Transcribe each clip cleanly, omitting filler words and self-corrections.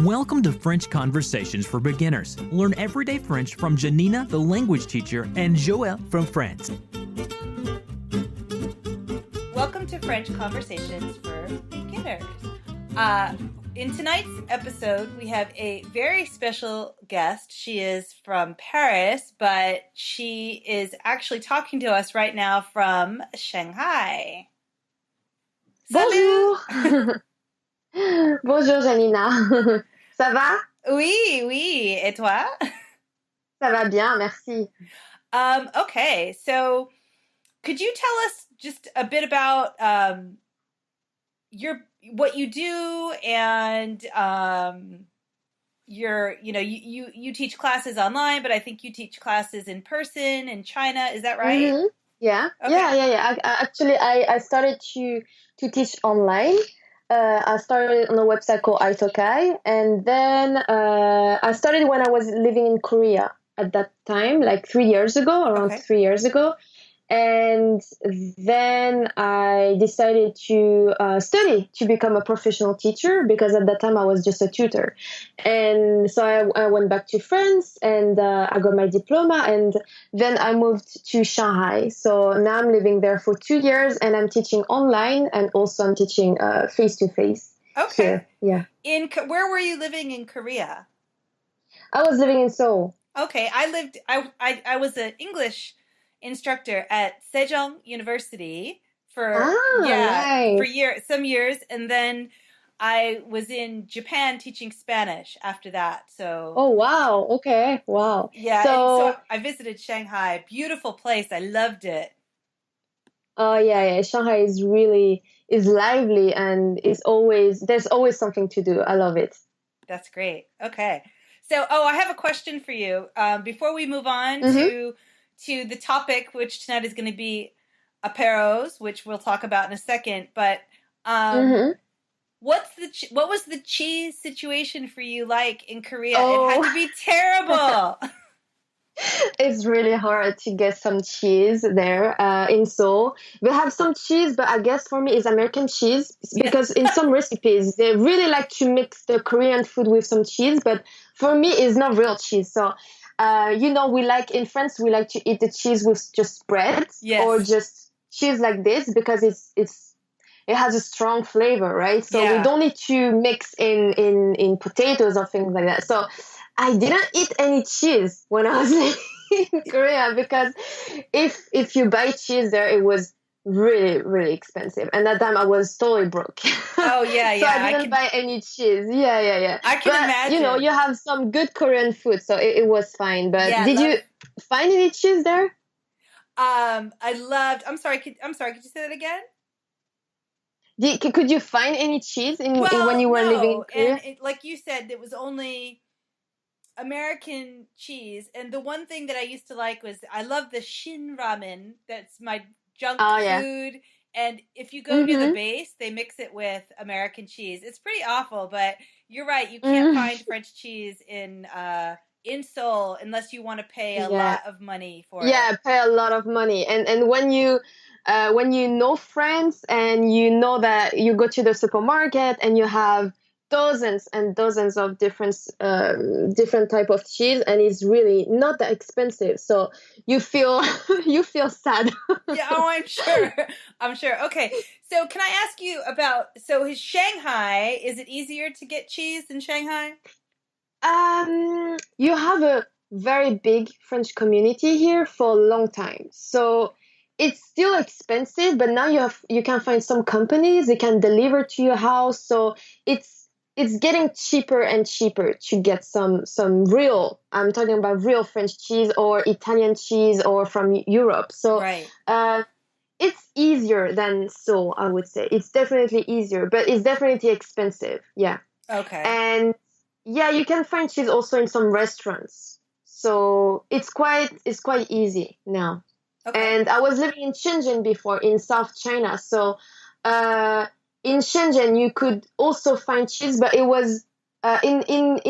Welcome to French Conversations for Beginners. Learn everyday French from Janina, the language teacher, and Joël from France. Welcome to French Conversations for Beginners. In tonight's episode, we have a very special guest. She is from Paris, but she is actually talking to us right now from Shanghai. Bonjour. Bonjour Janina. Ça va? Oui. Et toi? Ça va bien, merci. Okay, so could you tell us just a bit about what you do and you teach classes online, but I think you teach classes in person in China. Is that right? Mm-hmm. Yeah. Okay. Yeah. Actually, I started to teach online. I started on a website called Italki, and then I started when I was living in Korea at that time, like 3 years ago, around 3 years ago. And then I decided to study to become a professional teacher because at that time I was just a tutor. And so I went back to France and I got my diploma, and then I moved to Shanghai. So now I'm living there for 2 years and I'm teaching online, and also I'm teaching face-to-face. Okay. Here. Yeah. Where were you living in Korea? I was living in Seoul. Okay. I was an English instructor at Sejong University for some years, and then I was in Japan teaching Spanish after that. So oh wow, okay, wow. Yeah, so I visited Shanghai. Beautiful place. I loved it. Oh yeah. Shanghai is lively, and there's always something to do. I love it. That's great. Okay, so I have a question for you before we move on to the topic, which tonight is going to be apéros, which we'll talk about in a second. But what was the cheese situation for you like in Korea? Oh. It had to be terrible. It's really hard to get some cheese there in Seoul. We have some cheese, but I guess for me it's American cheese, because in some recipes they really like to mix the Korean food with some cheese, but for me it's not real cheese. So in France, we like to eat the cheese with just bread or just cheese like this, because it has a strong flavor, right? So we don't need to mix in potatoes or things like that. So I didn't eat any cheese when I was in Korea, because if you buy cheese there, it was really, really expensive. And that time I was totally broke. Oh, yeah. So I didn't buy any cheese. Yeah. I can imagine. You have some good Korean food, so it was fine. But did you find any cheese there? I'm sorry, could you say that again? Could you find any cheese when you were living in Korea? And like you said, it was only American cheese. And the one thing that I used to like was, I love the shin ramen. That's my junk food. And if you go to the base, they mix it with American cheese. It's pretty awful, but you're right. You can't find French cheese in Seoul unless you want to pay a lot of money for it. Yeah, pay a lot of money. And when you know France, and you know that you go to the supermarket and you have dozens and dozens of different type of cheese, and it's really not that expensive, so you feel sad. Yeah, I'm sure. Okay, so can I ask you about Shanghai? Is it easier to get cheese in Shanghai? You have a very big French community here for a long time, so it's still expensive, but now you can find some companies that can deliver to your house, so it's getting cheaper and cheaper to get some real, I'm talking about real French cheese or Italian cheese or from Europe. So it's easier than Seoul, I would say. It's definitely easier, but it's definitely expensive. Yeah. Okay. And you can find cheese also in some restaurants. So it's quite easy now. Okay. And I was living in Shenzhen before, in South China. So in Shenzhen, you could also find cheese, but it was in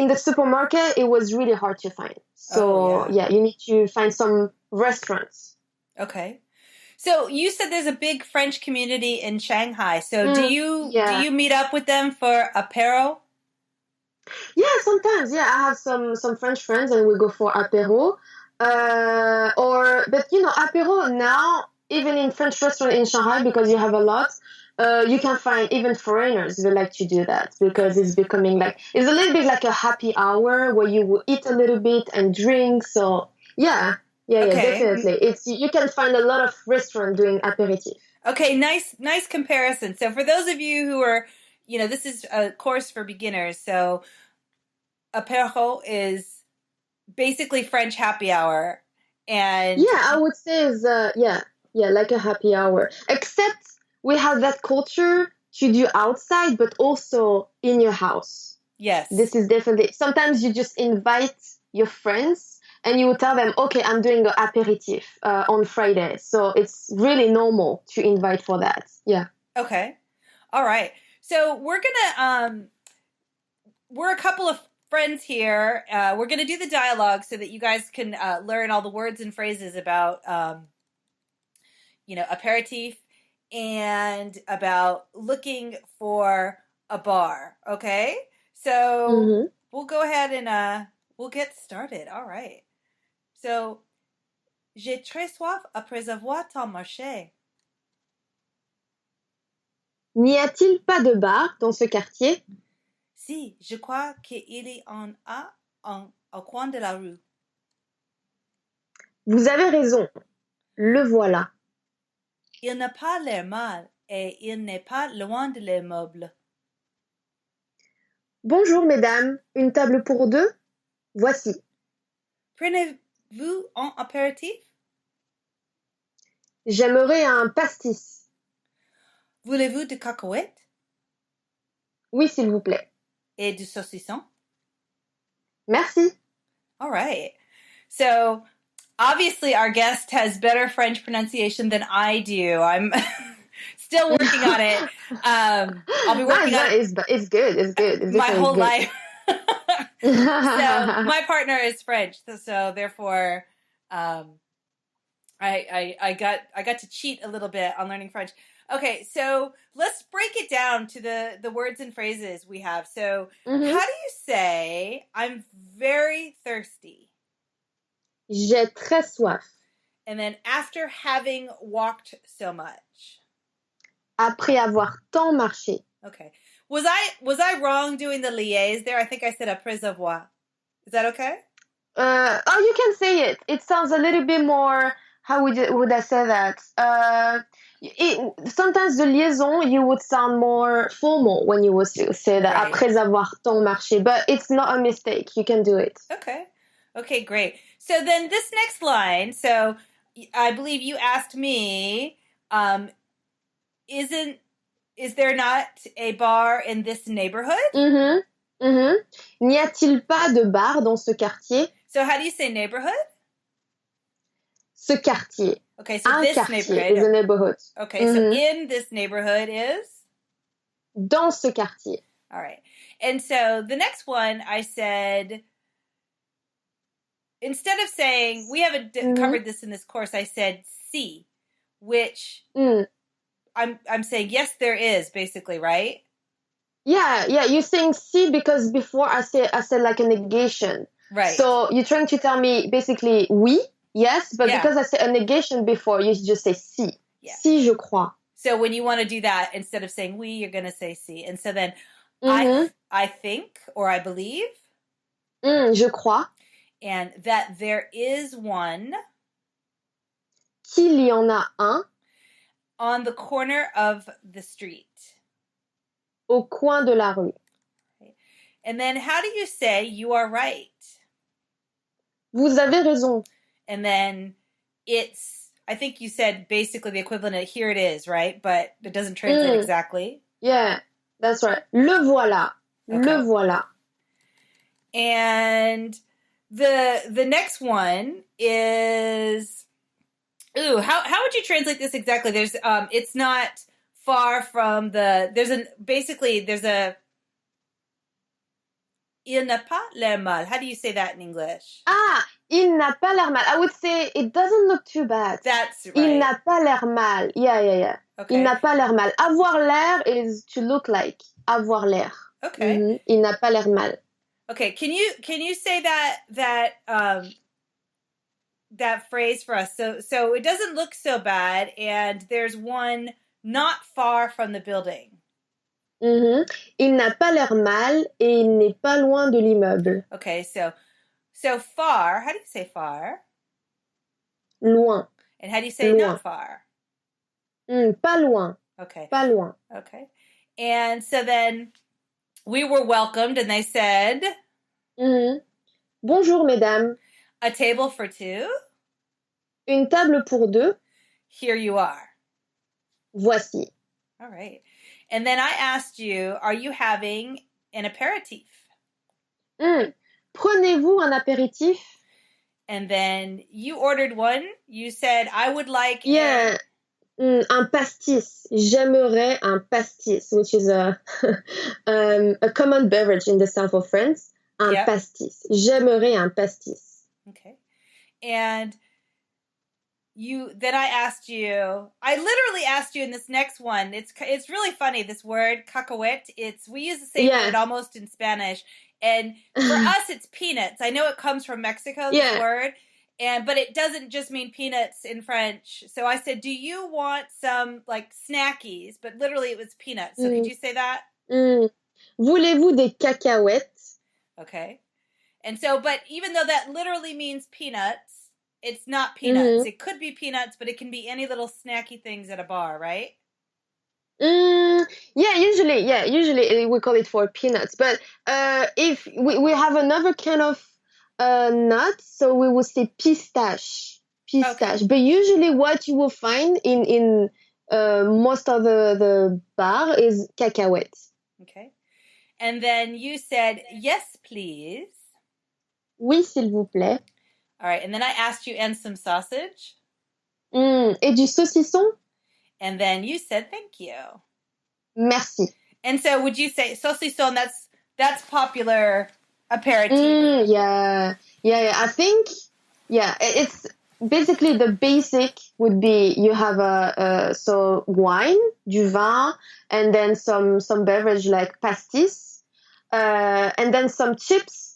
the supermarket, it was really hard to find. So you need to find some restaurants. Okay. So you said there's a big French community in Shanghai. So do you meet up with them for apéro? Yeah, sometimes. Yeah, I have some French friends, and we go for apéro. But apéro now, even in French restaurant in Shanghai, because you have a lot. You can find even foreigners who like to do that because it's becoming it's a little bit like a happy hour where you will eat a little bit and drink. So yeah, definitely. You can find a lot of restaurants doing aperitif. Okay, nice comparison. So for those of you who are, this is a course for beginners. So apéro is basically French happy hour, and yeah, I would say is like a happy hour. Except we have that culture to do outside, but also in your house. Yes, this is definitely. Sometimes you just invite your friends and you will tell them, okay, I'm doing an aperitif on Friday. So it's really normal to invite for that. Yeah. Okay. All right. So we're a couple of friends here. We're gonna do the dialogue so that you guys can learn all the words and phrases about aperitif and about looking for a bar. Okay. So we'll go ahead and we'll get started. All right. So, j'ai très soif après avoir tant marché. N'y a-t-il pas de bar dans ce quartier? Si, je crois qu'il y en a un au coin de la rue. Vous avez raison. Le voilà. Il n'a pas l'air mal et il n'est pas loin de l'immeuble. Bonjour, mesdames. Une table pour deux? Voici. Prenez-vous un apéritif? J'aimerais un pastis. Voulez-vous de cacahuètes? Oui, s'il vous plaît. Et du saucisson? Merci. All right. So, obviously, our guest has better French pronunciation than I do. I'm still working on it. I'll be working on it. It's good. It's good. It's my whole good. life. So my partner is French, so therefore, I got to cheat a little bit on learning French. Okay, so let's break it down to the words and phrases we have. So, how do you say I'm very thirsty? J'ai très soif. And then after having walked so much. Après avoir tant marché. Okay. Was I wrong doing the liaise there? I think I said après avoir. Is that okay? You can say it. It sounds a little bit more. How would I say that? Sometimes the liaison you would sound more formal when you would say that right. Après avoir tant marché, but it's not a mistake. You can do it. Okay, great. So then this next line. So I believe you asked me, is there not a bar in this neighborhood? N'y a-t-il pas de bar dans ce quartier? So how do you say neighborhood? Ce quartier. Okay, so this neighborhood is a neighborhood. Okay, so in this neighborhood is? Dans ce quartier. All right. And so the next one I said, instead of saying, we haven't covered this in this course, I said si, which I'm saying, yes, there is, basically, right? Yeah, you're saying si because before I said like a negation. Right. So you're trying to tell me basically oui, yes, but because I said a negation before, you just say si. Yeah. Si, je crois. So when you want to do that, instead of saying oui, you're going to say si. And so then I think or I believe. Je crois. And that there is one. Qu'il y en a un. On the corner of the street. Au coin de la rue. And then how do you say you are right? Vous avez raison. And then I think you said basically the equivalent of here it is, right? But it doesn't translate exactly. Yeah, that's right. Le voilà. Okay. Le voilà. And the next one is, how would you translate this exactly? There's it's not far from there's a il n'a pas l'air mal. How do you say that in English? Il n'a pas l'air mal. I would say it doesn't look too bad. That's right. Il n'a pas l'air mal. Yeah. Okay. Il n'a pas l'air mal. Avoir l'air is to look like. Avoir l'air. Okay. Il n'a pas l'air mal. Okay, can you say that phrase for us? So it doesn't look so bad, and there's one not far from the building. Mhm. Il n'a pas l'air mal et il n'est pas loin de l'immeuble. Okay, so far. How do you say far? Loin. And how do you say Loin. not far? Pas loin. Okay. Pas loin. Okay. And so then we were welcomed, and they said, Bonjour, mesdames. a table for two. Une table pour deux. Here you are. Voici. All right. And then I asked you, are you having an apéritif? Prenez-vous un apéritif? And then you ordered one. You said, I would like un pastis. J'aimerais un pastis, which is a common beverage in the south of France. Un pastis. J'aimerais un pastis. Okay. And then I asked you, I literally asked you in this next one. It's really funny, this word, cacahuete. We use the same word almost in Spanish. And for us, it's peanuts. I know it comes from Mexico, this word. But it doesn't just mean peanuts in French. So I said, do you want some like snackies? But literally it was peanuts. So could you say that? Voulez-vous des cacahuètes? Okay. And so, but even though that literally means peanuts, it's not peanuts. It could be peanuts, but it can be any little snacky things at a bar, right? Usually we call it for peanuts. But if we have another kind of nut, so we will say pistache. Okay. But usually what you will find in most of the bar is cacahuètes. Okay. And then you said, yes, please. Oui, s'il vous plaît. All right. And then I asked you, and some sausage. Et du saucisson. And then you said, thank you. Merci. And so would you say saucisson, that's popular apéritif? Yeah. I think, it's basically the basic would be you have so wine, du vin, and then some beverage like pastis, and then some chips,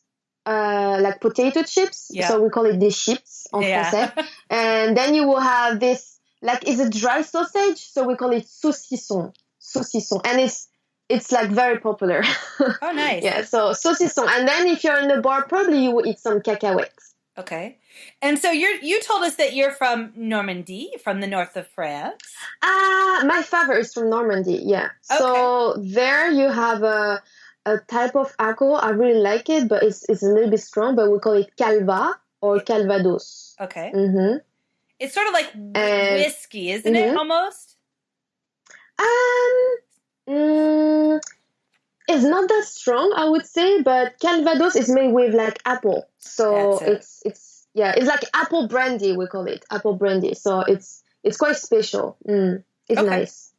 like potato chips. Yeah. So we call it des chips en français. And then you will have this, like, is it dry sausage? So we call it saucisson. And it's like very popular. Oh, nice. Yeah, so saucisson. And then if you're in the bar, probably you will eat some cacahuètes. Okay. And so you told us that you're from Normandy, from the north of France. My father is from Normandy, yeah. Okay. So there you have a type of alcohol. I really like it, but it's a little bit strong, but we call it calva or calvados. Okay. Mm-hmm. It's sort of like whiskey, isn't it, almost? It's not that strong, I would say, but calvados is made with like apple. So it's like apple brandy, we call it. Apple brandy. So it's quite special. It's nice.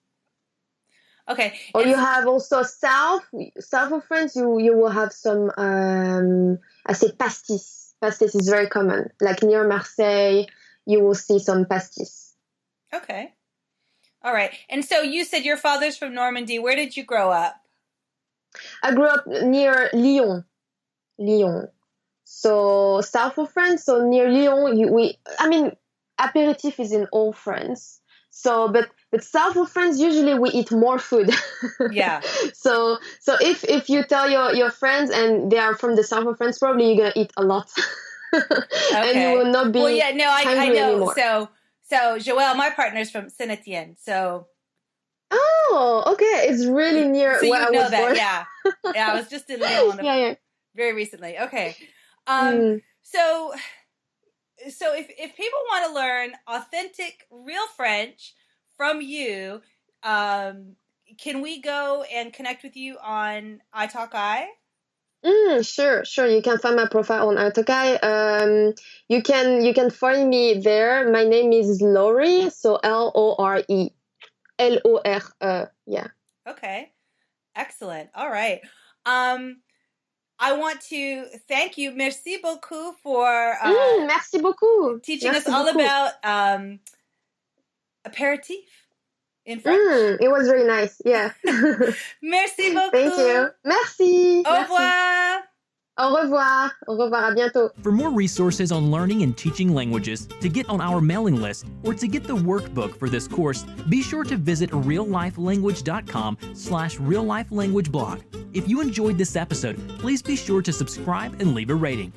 Okay. Or you have also south of France, you will have some I say pastis. Pastis is very common. Like near Marseille, you will see some pastis. Okay. All right. And so you said your father's from Normandy. Where did you grow up? I grew up near Lyon. So south of France, so near Lyon, aperitif is in all France. So, but south of France, usually we eat more food. Yeah. So if you tell your friends and they are from the south of France, probably you're gonna eat a lot. And you will not be I know. Anymore. So Joelle, my partner's from Saint-Étienne, so. Oh, okay. It's really near so where I was born. Yeah, I was just in Lyon very recently. Okay. So if people want to learn authentic, real French from you, can we go and connect with you on iTalki? Sure. You can find my profile on iTalki. You can find me there. My name is Lore, so Lore. Lore, yeah. Okay. Excellent. All right. I want to thank you. Merci beaucoup for merci beaucoup. Teaching us all about apéritif in French. It was very nice. Yeah. Merci beaucoup. Thank you. Merci. Au revoir. Au Au revoir. Au revoir. À bientôt. For more resources on learning and teaching languages, to get on our mailing list, or to get the workbook for this course, be sure to visit reallifelanguage.com/reallifelanguageblog. If you enjoyed this episode, please be sure to subscribe and leave a rating.